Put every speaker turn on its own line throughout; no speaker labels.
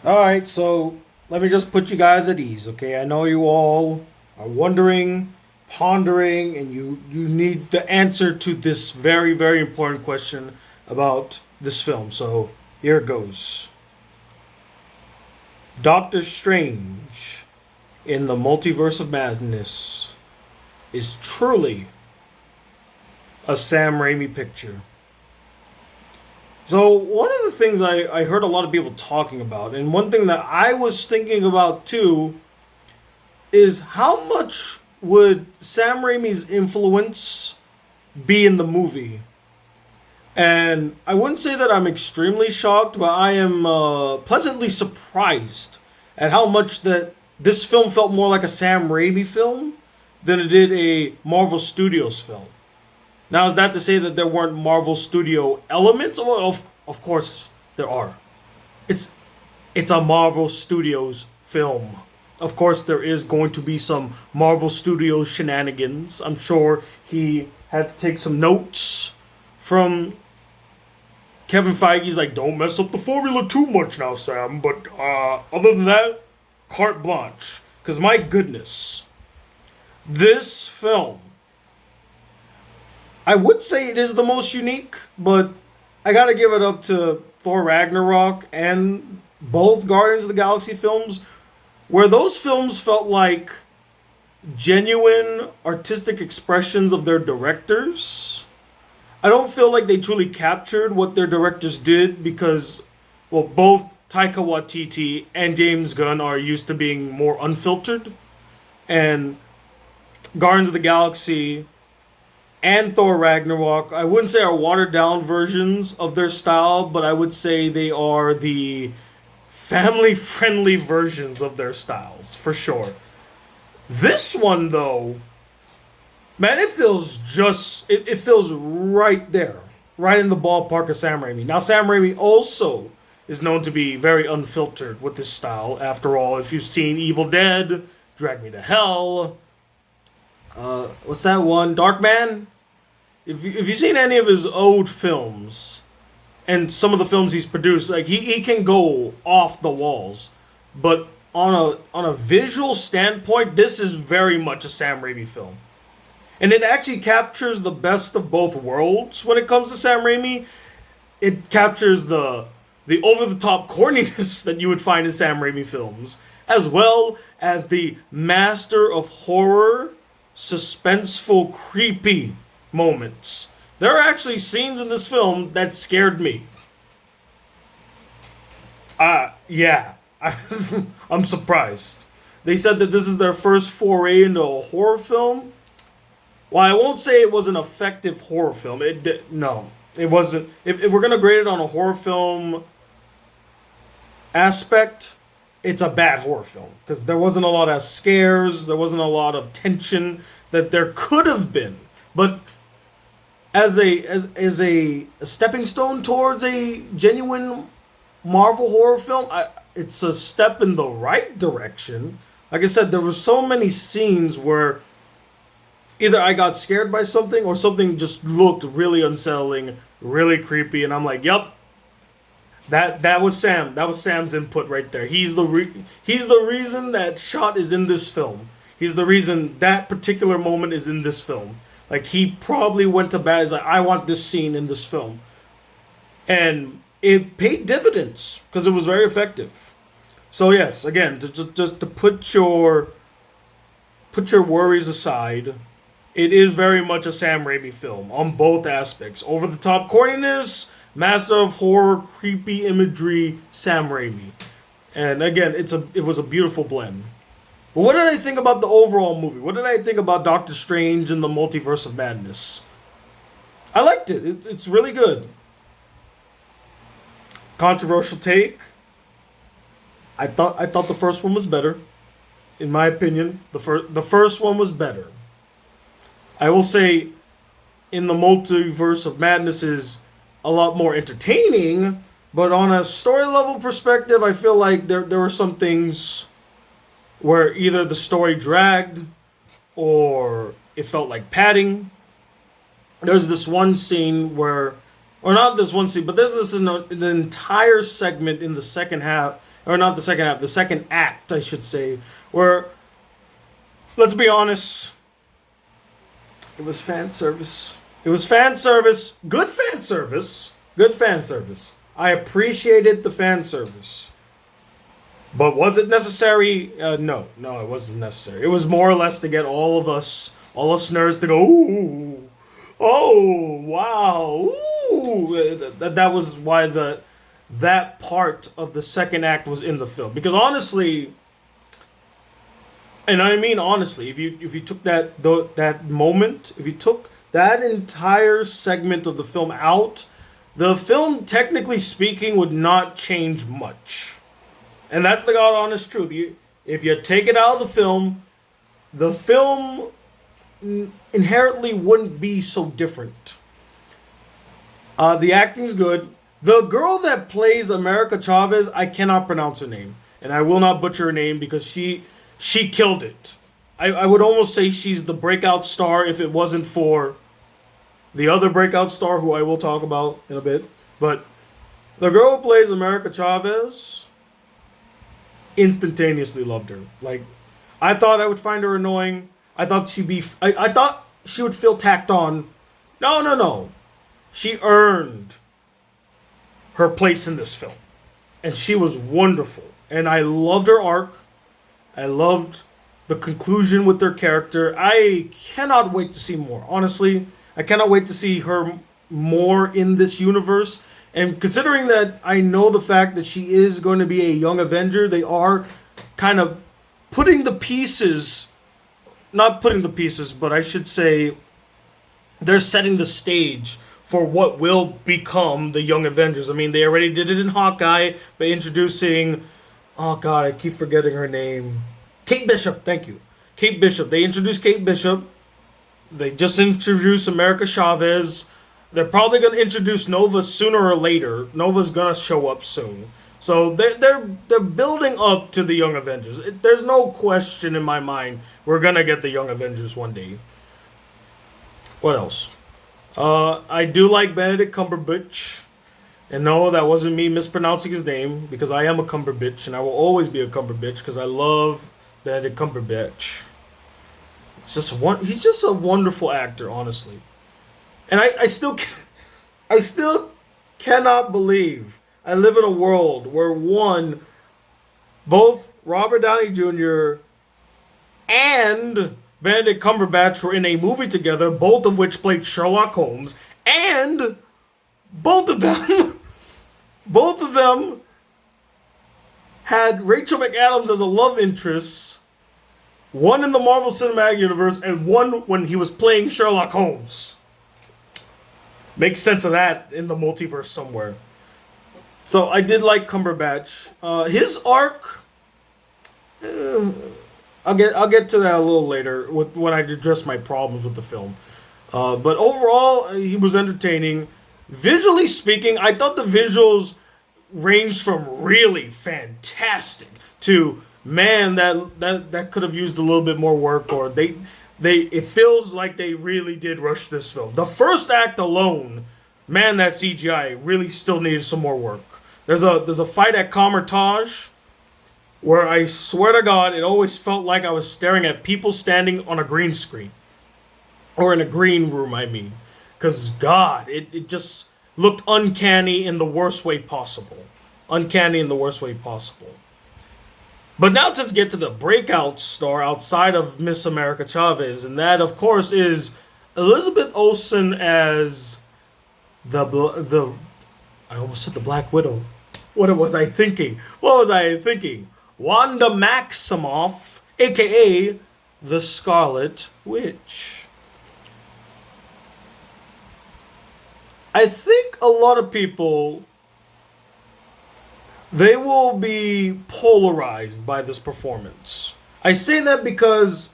All right, so let me just put you guys at ease, okay? I know you all are wondering, pondering, and you need the answer to this very, very important question about this film. So here it goes. Doctor Strange in the Multiverse of Madness is truly a Sam Raimi picture. So one of the things I heard a lot of people talking about, and one thing that I was thinking about too, is how much would Sam Raimi's influence be in the movie? And I wouldn't say that I'm extremely shocked, but I am pleasantly surprised at how much that this film felt more like a Sam Raimi film than it did a Marvel Studios film. Now, is that to say that there weren't Marvel Studio elements? Well, of course there are. It's it's a Marvel Studios film. Of course, there is going to be some Marvel Studios shenanigans. I'm sure he had to take some notes from Kevin Feige's like, don't mess up the formula too much now, Sam. But other than that, carte blanche. Because my goodness, this film, I would say it is the most unique, but I gotta give it up to Thor Ragnarok and both Guardians of the Galaxy films, where those films felt like genuine artistic expressions of their directors. I don't feel like they truly captured what their directors did because, well, both Taika Waititi and James Gunn are used to being more unfiltered, and Guardians of the Galaxy and Thor Ragnarok, I wouldn't say are watered down versions of their style, but I would say they are the family friendly versions of their styles, for sure. This one, though, man, it feels right there, right in the ballpark of Sam Raimi. Now, Sam Raimi also is known to be very unfiltered with this style. After all, if you've seen Evil Dead, Drag Me to Hell, what's that one? Dark Man? If you've seen any of his old films and some of the films he's produced, like he can go off the walls. But on a visual standpoint, this is very much a Sam Raimi film. And it actually captures the best of both worlds when it comes to Sam Raimi. It captures the over the top corniness that you would find in Sam Raimi films, as well as the master of horror, suspenseful, creepy moments. There are actually scenes in this film that scared me. Yeah, I'm surprised. They said that this is their first foray into a horror film. Well, I won't say it was an effective horror film. No, it wasn't. If we're gonna grade it on a horror film aspect, it's a bad horror film because there wasn't a lot of scares, there wasn't a lot of tension that there could have been. But as a stepping stone towards a genuine Marvel horror film, it's a step in the right direction. Like I said, there were so many scenes where either I got scared by something or something just looked really unsettling, really creepy, and I'm like, "Yep, that was Sam. That was Sam's input right there. He's the reason that shot is in this film. He's the reason that particular moment is in this film. Like he probably went to bat. He's like, I want this scene in this film, and it paid dividends because it was very effective. So yes, again, just to put your worries aside, it is very much a Sam Raimi film on both aspects. Over the top corniness, master of horror, creepy imagery, Sam Raimi. And again, it was a beautiful blend. But what did I think about the overall movie? What did I think about Doctor Strange and the Multiverse of Madness? I liked it's really good. Controversial take. I thought the first one was better. In my opinion, the first one was better. I will say in the Multiverse of Madness is a lot more entertaining, but on a story level perspective, I feel like there were some things where either the story dragged or it felt like padding. There's this one scene where, or not this one scene, but there's this an entire segment in the second half, or not the second half, the second act, I should say, where, let's be honest, it was fan service. It was fan service. Good fan service. Good fan service. I appreciated the fan service. But was it necessary? No, it wasn't necessary. It was more or less to get all of us, all us nerds, to go, ooh, oh, wow, ooh. That was why that part of the second act was in the film. Because honestly, and I mean honestly, if you took that moment, if you took that entire segment of the film out, the film, technically speaking, would not change much. And that's the God honest truth. If you take it out of the film inherently wouldn't be so different. The acting's good. The girl that plays America Chavez, I cannot pronounce her name, and I will not butcher her name because she killed it. I would almost say she's the breakout star if it wasn't for the other breakout star who I will talk about in a bit. But the girl who plays America Chavez, instantaneously loved her. Like, I thought I would find her annoying. I thought I thought she would feel tacked on. No. She earned her place in this film. And she was wonderful. And I loved her arc. I loved the conclusion with their character. I cannot wait to see more. Honestly, I cannot wait to see her more in this universe. And considering that I know the fact that she is going to be a young Avenger, they are kind of putting the pieces, not putting the pieces, but I should say they're setting the stage for what will become the Young Avengers. I mean, they already did it in Hawkeye by introducing, oh God, I keep forgetting her name. Kate Bishop, thank you. Kate Bishop. They introduced Kate Bishop. They just introduced America Chavez. They're probably going to introduce Nova sooner or later. Nova's going to show up soon. So they're building up to the Young Avengers. There's no question in my mind we're going to get the Young Avengers one day. What else? I do like Benedict Cumberbatch. And no, that wasn't me mispronouncing his name, because I am a Cumberbatch, and I will always be a Cumberbatch, because I love Benedict Cumberbatch. He's just a wonderful actor, honestly. And I still cannot believe I live in a world where both Robert Downey Jr. and Benedict Cumberbatch were in a movie together, both of which played Sherlock Holmes, and both of them had Rachel McAdams as a love interest, one in the Marvel Cinematic Universe and one when he was playing Sherlock Holmes. Makes sense of that in the multiverse somewhere. So I did like Cumberbatch. His arc, I'll get to that a little later when I address my problems with the film. But overall, he was entertaining. Visually speaking, I thought the visuals ranged from really fantastic to, man, that could have used a little bit more work, or it feels like they really did rush this film. The first act alone, man, that CGI really still needed some more work. There's a fight at Comertage where I swear to God, it always felt like I was staring at people standing on a green screen. Or in a green room, I mean. Because, God, it just looked uncanny in the worst way possible. Uncanny in the worst way possible. But now to get to the breakout star outside of Miss America Chavez, and that, of course, is Elizabeth Olsen as I almost said the Black Widow. What was I thinking? Wanda Maximoff, a.k.a. the Scarlet Witch. I think a lot of people, they will be polarized by this performance. I say that because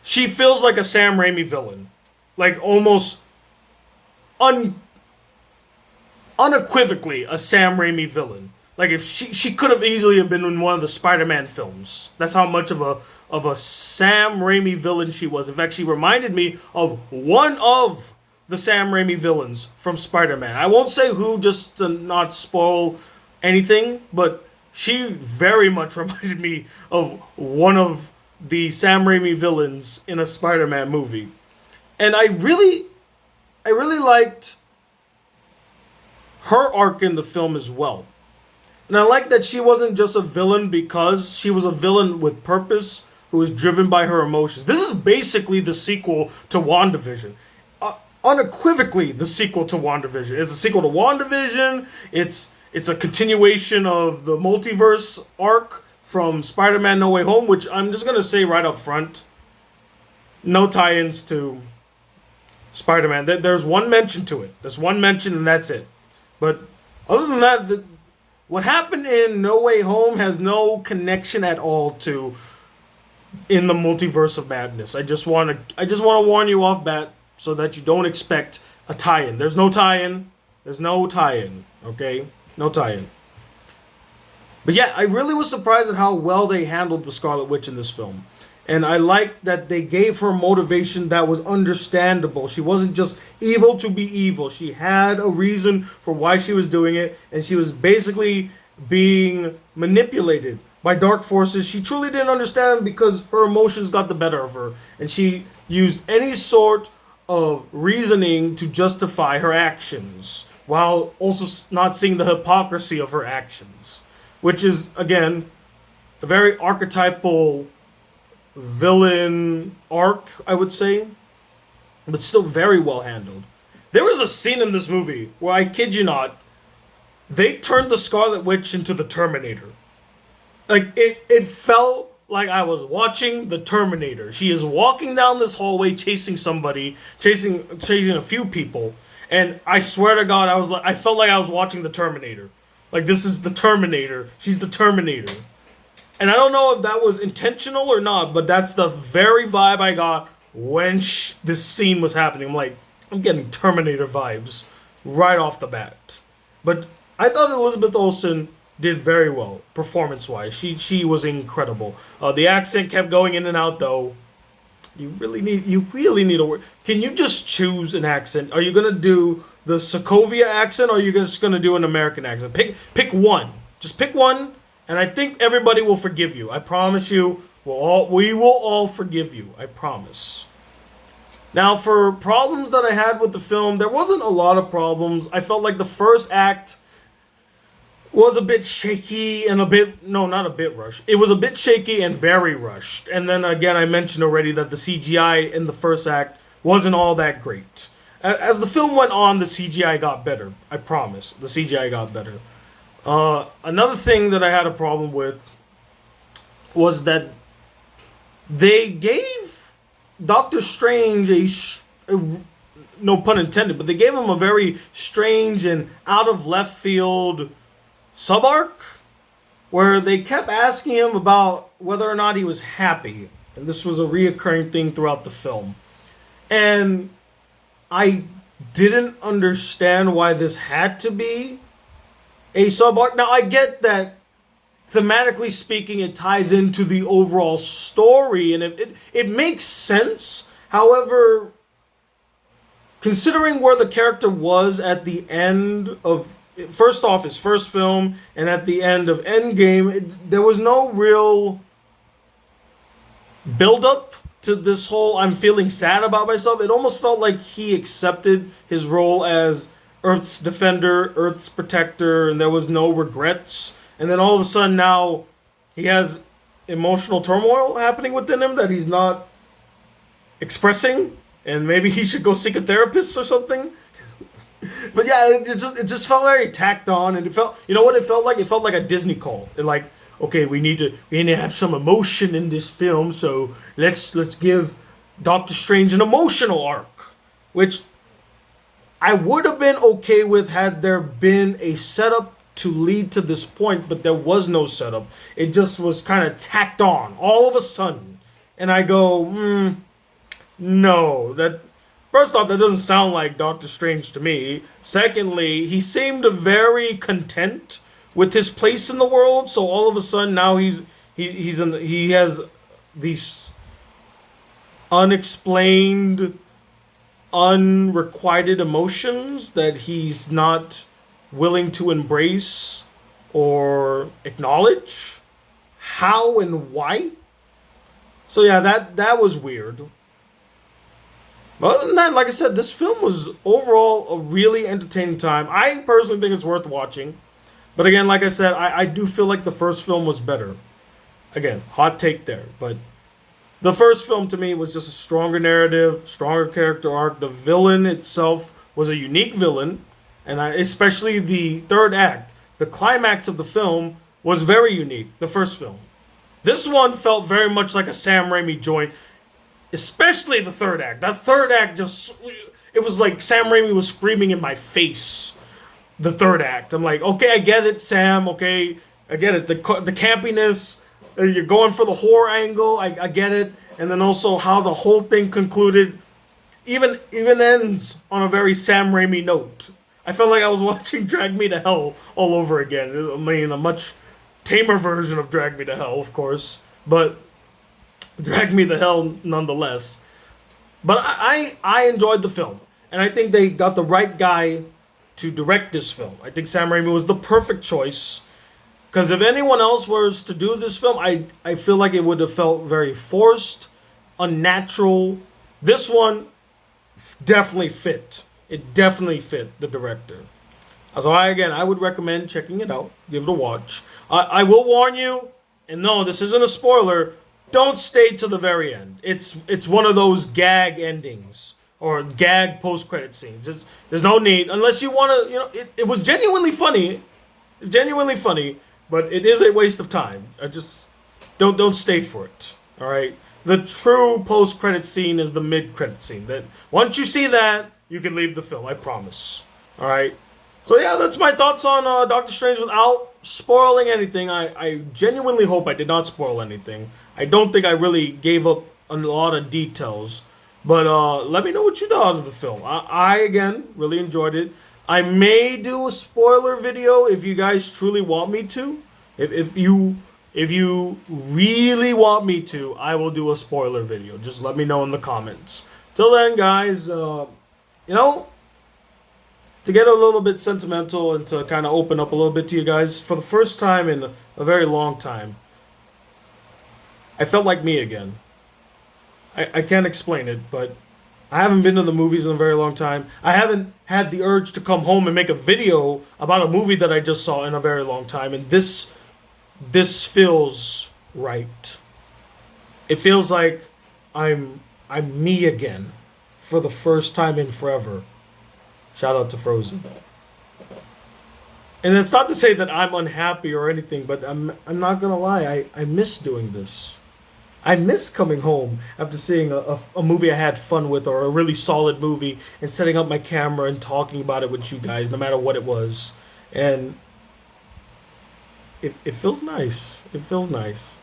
she feels like a Sam Raimi villain. Like almost unequivocally a Sam Raimi villain. Like if she could have easily have been in one of the Spider-Man films. That's how much of a Sam Raimi villain she was. In fact, she reminded me of one of the Sam Raimi villains from Spider-Man. I won't say who, just to not spoil anything, but she very much reminded me of one of the Sam Raimi villains in a Spider-Man movie. And I really liked her arc in the film as well. And I like that she wasn't just a villain because she was a villain with purpose who was driven by her emotions. This is basically the sequel to WandaVision. Unequivocally the sequel to WandaVision. It's a sequel to WandaVision. It's a continuation of the multiverse arc from Spider-Man No Way Home, which I'm just going to say right up front, no tie-ins to Spider-Man. There's one mention to it. There's one mention and that's it. But other than that, what happened in No Way Home has no connection at all to in the Multiverse of Madness. I just want to warn you off bat so that you don't expect a tie-in. There's no tie-in. There's no tie-in. Okay? No tie-in. But yeah, I really was surprised at how well they handled the Scarlet Witch in this film. And I liked that they gave her motivation that was understandable. She wasn't just evil to be evil. She had a reason for why she was doing it. And she was basically being manipulated by dark forces she truly didn't understand because her emotions got the better of her. And she used any sort of reasoning to justify her actions, while also not seeing the hypocrisy of her actions. Which is, again, a very archetypal villain arc, I would say, but still very well handled. There was a scene in this movie where, I kid you not, they turned the Scarlet Witch into the Terminator. Like, it felt like I was watching the Terminator. She is walking down this hallway chasing somebody, chasing a few people, and I swear to God, I felt like I was watching the Terminator. Like, this is the Terminator. She's the Terminator. And I don't know if that was intentional or not, but that's the very vibe I got when this scene was happening. I'm like, I'm getting Terminator vibes right off the bat. But I thought Elizabeth Olsen did very well, performance-wise. She was incredible. The accent kept going in and out, though. You really need a word. Can you just choose an accent? Are you gonna do the Sokovia accent, or are you just gonna do an American accent? Pick one. Just pick one. And I think everybody will forgive you. I promise you, we will all forgive you. I promise. Now, for problems that I had with the film, there wasn't a lot of problems. I felt like the first act was a bit shaky and not a bit rushed. It was a bit shaky and very rushed. And then again, I mentioned already that the CGI in the first act wasn't all that great. As the film went on, the CGI got better. I promise. The CGI got better. Another thing that I had a problem with was that they gave Doctor Strange no pun intended, but they gave him a very strange and out of left field sub-arc where they kept asking him about whether or not he was happy. And this was a reoccurring thing throughout the film. And I didn't understand why this had to be a sub-arc. Now, I get that thematically speaking, it ties into the overall story, and it makes sense. However, considering where the character was at the end of, first off, his first film, and at the end of Endgame, there was no real build-up to this whole I'm feeling sad about myself. It almost felt like he accepted his role as Earth's defender, Earth's protector, and there was no regrets. And then all of a sudden now he has emotional turmoil happening within him that he's not expressing, and maybe he should go seek a therapist or something. But yeah, it just felt very tacked on, and it felt, you know what it felt like? It felt like a Disney call. It like, okay, we need to have some emotion in this film, so let's give Doctor Strange an emotional arc, which I would have been okay with had there been a setup to lead to this point, but there was no setup. It just was kind of tacked on all of a sudden. And I go, no. That, first off, that doesn't sound like Doctor Strange to me. Secondly, he seemed very content with his place in the world, so all of a sudden now he has these unexplained, unrequited emotions that he's not willing to embrace or acknowledge how and why. So yeah, that was weird. But other than that, like I said, this film was overall a really entertaining time. I personally think it's worth watching. But again, like I said, I do feel like the first film was better. Again, hot take there. But the first film to me was just a stronger narrative, stronger character arc. The villain itself was a unique villain. And especially the third act, the climax of the film was very unique, the first film. This one felt very much like a Sam Raimi joint, especially the third act. That third act just, it was like Sam Raimi was screaming in my face. The third act, I'm like, okay, I get it, Sam. Okay, I get it. The campiness, you're going for the horror angle. I get it, and then also how the whole thing concluded, even ends on a very Sam Raimi note. I felt like I was watching Drag Me to Hell all over again. I mean, a much tamer version of Drag Me to Hell, of course, but Drag Me to Hell nonetheless. But I enjoyed the film, and I think they got the right guy to direct this film. I think Sam Raimi was the perfect choice, because if anyone else was to do this film, I feel like it would have felt very forced, unnatural. This one definitely fit. It definitely fit the director. So I would recommend checking it out. Give it a watch. I will warn you, and no, this isn't a spoiler. Don't stay to the very end. It's one of those gag endings or gag post-credit scenes. There's no need unless you want to. You know, it was genuinely funny. It's genuinely funny, but it is a waste of time. I just don't stay for it. All right. The true post-credit scene is the mid-credit scene. That once you see that, you can leave the film. I promise. All right. So yeah, that's my thoughts on Doctor Strange without spoiling anything. I genuinely hope I did not spoil anything. I don't think I really gave up a lot of details. But let me know what you thought of the film. I again, really enjoyed it. I may do a spoiler video if you guys truly want me to. If you really want me to, I will do a spoiler video. Just let me know in the comments. Till then, guys, you know, to get a little bit sentimental and to kind of open up a little bit to you guys, for the first time in a very long time, I felt like me again. I can't explain it, but I haven't been to the movies in a very long time. I haven't had the urge to come home and make a video about a movie that I just saw in a very long time, and this feels right. It feels like I'm me again for the first time in forever. Shout out to Frozen. And it's not to say that I'm unhappy or anything, but I'm not gonna lie. I miss doing this. I miss coming home after seeing a movie I had fun with, or a really solid movie, and setting up my camera and talking about it with you guys, no matter what it was. And it feels nice. It feels nice.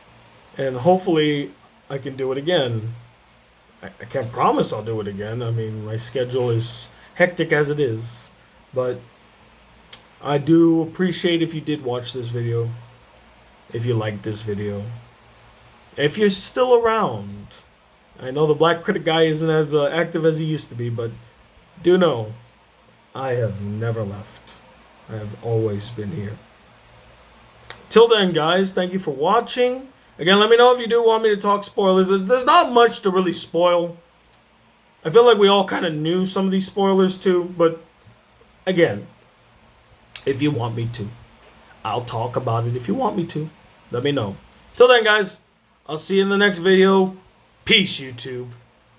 And hopefully I can do it again. I can't promise I'll do it again. I mean, my schedule is hectic as it is. But I do appreciate if you did watch this video. If you liked this video. If you're still around. I know the Black Critic Guy isn't as active as he used to be, but do know I have never left. I have always been here. Till then, guys, thank you for watching. Again, let me know if you do want me to talk spoilers. There's not much to really spoil. I feel like we all kind of knew some of these spoilers too, but again, if you want me to, I'll talk about it. If you want me to, let me know. Till then, guys, I'll see you in the next video. Peace, YouTube.